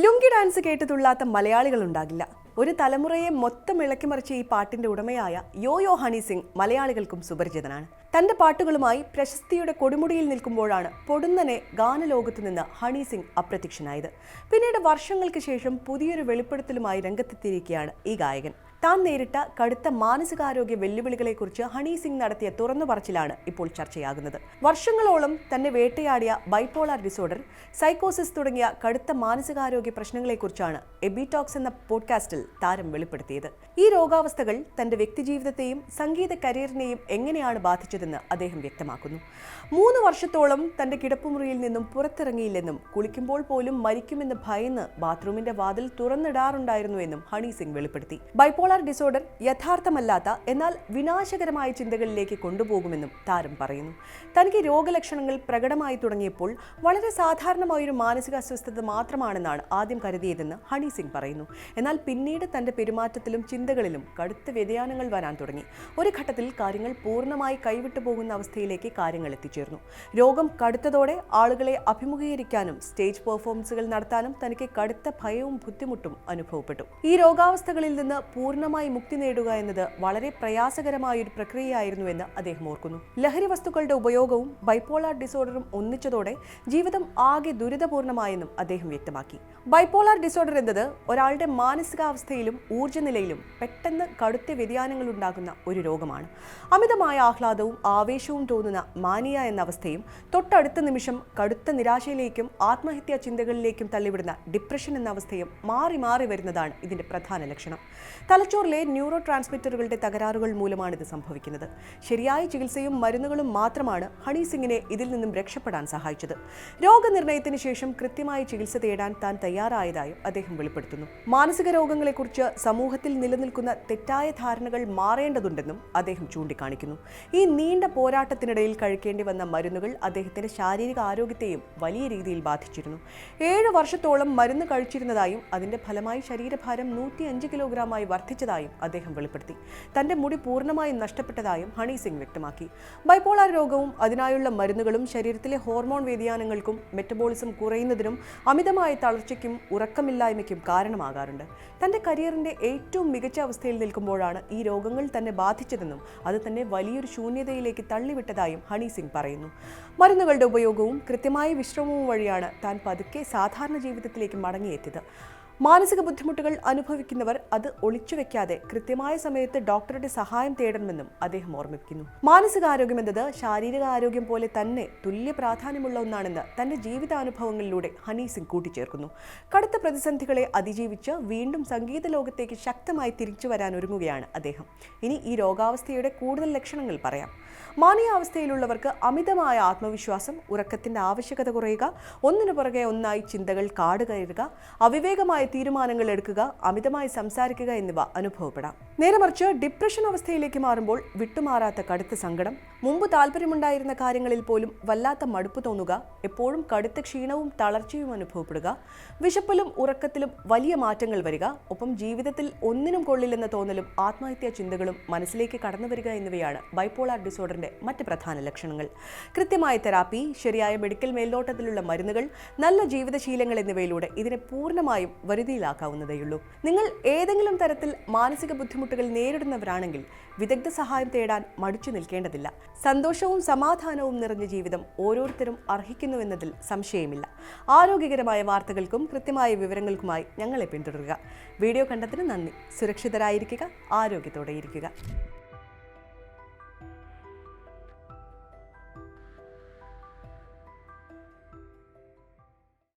Lungi dance കേട്ട് തുള്ളാത്ത മലയാളികൾ ഉണ്ടാകില്ല. ഒരു തലമുറയെ മൊത്തം ഇളക്കിമറിച്ച ഈ പാട്ടിന്റെ ഉടമയായ യോ ഹണി സിംഗ് മലയാളികൾക്കും സുപരിചിതനാണ്. തന്റെ പാട്ടുകളുമായി പ്രശസ്തിയുടെ കൊടുമുടിയിൽ നിൽക്കുമ്പോഴാണ് പൊടുന്നനെ ഗാനലോകത്ത് നിന്ന് ഹണി സിംഗ് അപ്രത്യക്ഷനായത്. പിന്നീട് വർഷങ്ങൾക്ക് ശേഷം പുതിയൊരു വെളിപ്പെടുത്തലുമായി രംഗത്തെത്തിയിരിക്കുകയാണ് ഈ ഗായകൻ. താൻ നേരിട്ട കടുത്ത മാനസികാരോഗ്യ വെല്ലുവിളികളെക്കുറിച്ച് ഹണി സിംഗ് നടത്തിയ തുറന്നു പറച്ചിലാണ് ഇപ്പോൾ ചർച്ചയാകുന്നത്. വർഷങ്ങളോളം തന്നെ വേട്ടയാടിയ ബൈപോളാർ ഡിസോർഡർ, സൈക്കോസിസ് തുടങ്ങിയ കടുത്ത മാനസികാരോഗ്യ പ്രശ്നങ്ങളെക്കുറിച്ചാണ് എബിടോക്സ് എന്ന പോഡ്കാസ്റ്റിൽ താരം വെളിപ്പെടുത്തിയത്. ഈ രോഗാവസ്ഥകൾ തന്റെ വ്യക്തിജീവിതത്തെയും സംഗീത കരിയറിനെയും എങ്ങനെയാണ് ബാധിച്ചതെന്ന് അദ്ദേഹം വ്യക്തമാക്കുന്നു. 3 വർഷത്തോളം തന്റെ കിടപ്പുമുറിയിൽ നിന്നും പുറത്തിറങ്ങിയില്ലെന്നും കുളിക്കുമ്പോൾ പോലും മരിക്കുമെന്ന് ഭയന്ന് ബാത്റൂമിന്റെ വാതിൽ തുറന്നിടാറുണ്ടായിരുന്നുവെന്നും ഹണി സിംഗ് വെളിപ്പെടുത്തി. ബൈപോളാർ ഡിസോർഡർ യഥാർത്ഥമല്ലാത്ത എന്നാൽ വിനാശകരമായ ചിന്തകളിലേക്ക് കൊണ്ടുപോകുമെന്നും താരം പറയുന്നു. തനിക്ക് രോഗലക്ഷണങ്ങൾ പ്രകടമായി തുടങ്ങിയപ്പോൾ വളരെ സാധാരണമായൊരു മാനസിക അസ്വസ്ഥത മാത്രമാണെന്നാണ് ആദ്യം കരുതിയതെന്ന് ഹണി സിംഗ് പറയുന്നു. എന്നാൽ പിന്നീട് തന്റെ പെരുമാറ്റത്തിലും ചിന്തകളിലും കടുത്ത വ്യതിയാനങ്ങൾ വരാൻ തുടങ്ങി. ഒരു ഘട്ടത്തിൽ കാര്യങ്ങൾ പൂർണ്ണമായി കൈവിട്ടു പോകുന്ന അവസ്ഥയിലേക്ക് കാര്യങ്ങൾ എത്തിച്ചേർന്നു. രോഗം കടുത്തതോടെ ആളുകളെ അഭിമുഖീകരിക്കാനും സ്റ്റേജ് പെർഫോമൻസുകൾ നടത്താനും തനിക്ക് കടുത്ത ഭയവും ബുദ്ധിമുട്ടും അനുഭവപ്പെട്ടു. ഈ രോഗാവസ്ഥകളിൽ നിന്ന് പൂർണ്ണമായി മുക്തി നേടുക എന്നത് വളരെ പ്രയാസകരമായ ഒരു പ്രക്രിയയായിരുന്നുവെന്ന് അദ്ദേഹം ഓർക്കുന്നു. ലഹരി വസ്തുക്കളുടെ ഉപയോഗവും ബൈപോളാർ ഡിസോർഡറും ഒന്നിച്ചതോടെ ജീവിതം ആകെ ദുരിതപൂർണമായെന്നും അദ്ദേഹം വ്യക്തമാക്കി. ബൈപോളാർ ഡിസോർഡർ എന്നത് ഒരാളുടെ മാനസികാവസ്ഥയിലും ഊർജ്ജനിലയിലും പെട്ടെന്ന് കടുത്ത വ്യതിയാനങ്ങൾ ഉണ്ടാകുന്ന ഒരു രോഗമാണ്. അമിതമായ ആഹ്ലാദവും ആവേശവും തോന്നുന്ന മാനിയ എന്ന അവസ്ഥയും തൊട്ടടുത്ത നിമിഷം കടുത്ത നിരാശയിലേക്കും ആത്മഹത്യാ ചിന്തകളിലേക്കും തള്ളിവിടുന്ന ഡിപ്രഷൻ എന്ന അവസ്ഥയും മാറി മാറി വരുന്നതാണ് ഇതിന്റെ പ്രധാന ലക്ഷണം. തലച്ചോറിലെ ന്യൂറോ ട്രാൻസ്മിറ്ററുകളുടെ തകരാറുകൾ മൂലമാണ് ഇത് സംഭവിക്കുന്നത്. ശരിയായ ചികിത്സയും മരുന്നുകളും മാത്രമാണ് ഹണി സിംഗിനെ ഇതിൽ നിന്നും രക്ഷപ്പെടാൻ സഹായിച്ചത്. രോഗനിർണയത്തിന് ശേഷം കൃത്യമായ ചികിത്സ തേടാൻ താൻ തയ്യാറായതായും അദ്ദേഹം വെളിപ്പെടുത്തുന്നു. മാനസിക രോഗങ്ങളെക്കുറിച്ച് സമൂഹത്തിൽ നിലനിൽക്കുന്ന തെറ്റായ ധാരണകൾ മാറേണ്ടതുണ്ടെന്നും അദ്ദേഹം ചൂണ്ടിക്കാണിക്കുന്നു. ഈ നീണ്ട പോരാട്ടത്തിനിടയിൽ കഴിക്കേണ്ടി വന്ന മരുന്നുകൾ അദ്ദേഹത്തിന്റെ ശാരീരിക ആരോഗ്യത്തെയും വലിയ രീതിയിൽ ബാധിച്ചിരുന്നു. 7 വർഷത്തോളം മരുന്ന് കഴിച്ചിരുന്നതായും അതിന്റെ ഫലമായി ശരീരഭാരം 105 കിലോഗ്രാമായി വർദ്ധിച്ചതായും അദ്ദേഹം വെളിപ്പെടുത്തി. തന്റെ മുടി പൂർണ്ണമായും നഷ്ടപ്പെട്ടതായും ഹണി സിംഗ് വ്യക്തമാക്കി. ബൈപോളാർ രോഗവും അതിനായുള്ള മരുന്നുകളും ശരീരത്തിലെ ഹോർമോൺ വ്യതിയാനങ്ങൾക്കും മെറ്റബോളിസം കുറയുന്നതിനും അമിതമായ തളർച്ചയ്ക്കും ഉറക്കമില്ലായ്മയ്ക്കും കാരണമാകാറുണ്ട്. തന്റെ കരിയറിന്റെ ഏറ്റവും മികച്ച അവസ്ഥയിൽ നിൽക്കുമ്പോഴാണ് ഈ രോഗങ്ങൾ തന്നെ ബാധിച്ചതെന്നും അത് തന്നെ വലിയൊരു ശൂന്യതയിലേക്ക് തള്ളിവിട്ടതായും ഹണി സിംഗ് പറയുന്നു. മരുന്നുകളുടെ ഉപയോഗവും കൃത്യമായ വിശ്രമവും വഴിയാണ് താൻ പതുക്കെ സാധാരണ ജീവിതത്തിലേക്ക് മടങ്ങിയെത്തിയത്. മാനസിക ബുദ്ധിമുട്ടുകൾ അനുഭവിക്കുന്നവർ അത് ഒളിച്ചുവെക്കാതെ കൃത്യമായ സമയത്ത് ഡോക്ടറുടെ സഹായം തേടണമെന്നും അദ്ദേഹം ഓർമ്മിപ്പിക്കുന്നു. മാനസികാരോഗ്യം എന്നത് ശാരീരിക ആരോഗ്യം പോലെ തന്നെ തുല്യ പ്രാധാന്യമുള്ള ഒന്നാണെന്ന് തന്റെ ജീവിതാനുഭവങ്ങളിലൂടെ ഹണി സിംഗ് കൂട്ടിച്ചേർക്കുന്നു. കടുത്ത പ്രതിസന്ധികളെ അതിജീവിച്ച് വീണ്ടും സംഗീത ലോകത്തേക്ക് ശക്തമായി തിരിച്ചു വരാൻ ഒരുങ്ങുകയാണ് അദ്ദേഹം. ഇനി ഈ രോഗാവസ്ഥയുടെ കൂടുതൽ ലക്ഷണങ്ങൾ പറയാം. മാനസികാവസ്ഥയിലുള്ളവർക്ക് അമിതമായ ആത്മവിശ്വാസം, ഉറക്കത്തിന്റെ ആവശ്യകത കുറയുക, ഒന്നിനു പുറകെ ഒന്നായി ചിന്തകൾ കാടുകയറുക, അവിവേകമായ തീരുമാനങ്ങൾ എടുക്കുക, അമിതമായി സംസാരിക്കുക എന്നിവ അനുഭവപ്പെടാം. നേരെ മറിച്ച് ഡിപ്രഷൻ അവസ്ഥയിലേക്ക് മാറുമ്പോൾ വിട്ടുമാറാത്ത കടുത്ത സങ്കടം, മുമ്പ് താല്പര്യമുണ്ടായിരുന്ന കാര്യങ്ങളിൽ പോലും വല്ലാത്ത മടുപ്പ് തോന്നുക, എപ്പോഴും കടുത്ത ക്ഷീണവും തളർച്ചയും അനുഭവപ്പെടുക, വിശപ്പിലും ഉറക്കത്തിലും വലിയ മാറ്റങ്ങൾ വരിക, ഒപ്പം ജീവിതത്തിൽ ഒന്നിനും കൊള്ളില്ലെന്ന തോന്നലും ആത്മഹത്യാ ചിന്തകളും മനസ്സിലേക്ക് കടന്നു വരിക എന്നിവയാണ് ബൈപോളാർ ഡിസോർഡറിന്റെ മറ്റ് പ്രധാന ലക്ഷണങ്ങൾ. കൃത്യമായ തെറാപ്പി, ശരിയായ മെഡിക്കൽ മേൽനോട്ടത്തിലുള്ള മരുന്നുകൾ, നല്ല ജീവിതശീലങ്ങൾ എന്നിവയിലൂടെ ഇതിനെ പൂർണ്ണമായും വരുതിയിലാക്കാവുന്നതേയുള്ളൂ. നിങ്ങൾ ഏതെങ്കിലും തരത്തിൽ മാനസിക ബുദ്ധിമുട്ടുകൾ നേരിടുന്നവരാണെങ്കിൽ വിദഗ്ധ സഹായം തേടാൻ മടിച്ചു നിൽക്കേണ്ടതില്ല. സന്തോഷവും സമാധാനവും നിറഞ്ഞ ജീവിതം ഓരോരുത്തരും അർഹിക്കുന്നുവെന്നതിൽ സംശയമില്ല. ആരോഗ്യകരമായ വാർത്തകൾക്കും കൃത്യമായ വിവരങ്ങൾക്കുമായി ഞങ്ങളെ പിന്തുടരുക. വീഡിയോ കണ്ടതിന് നന്ദി. സുരക്ഷിതരായിരിക്കുക, ആരോഗ്യത്തോടെ ഇരിക്കുക.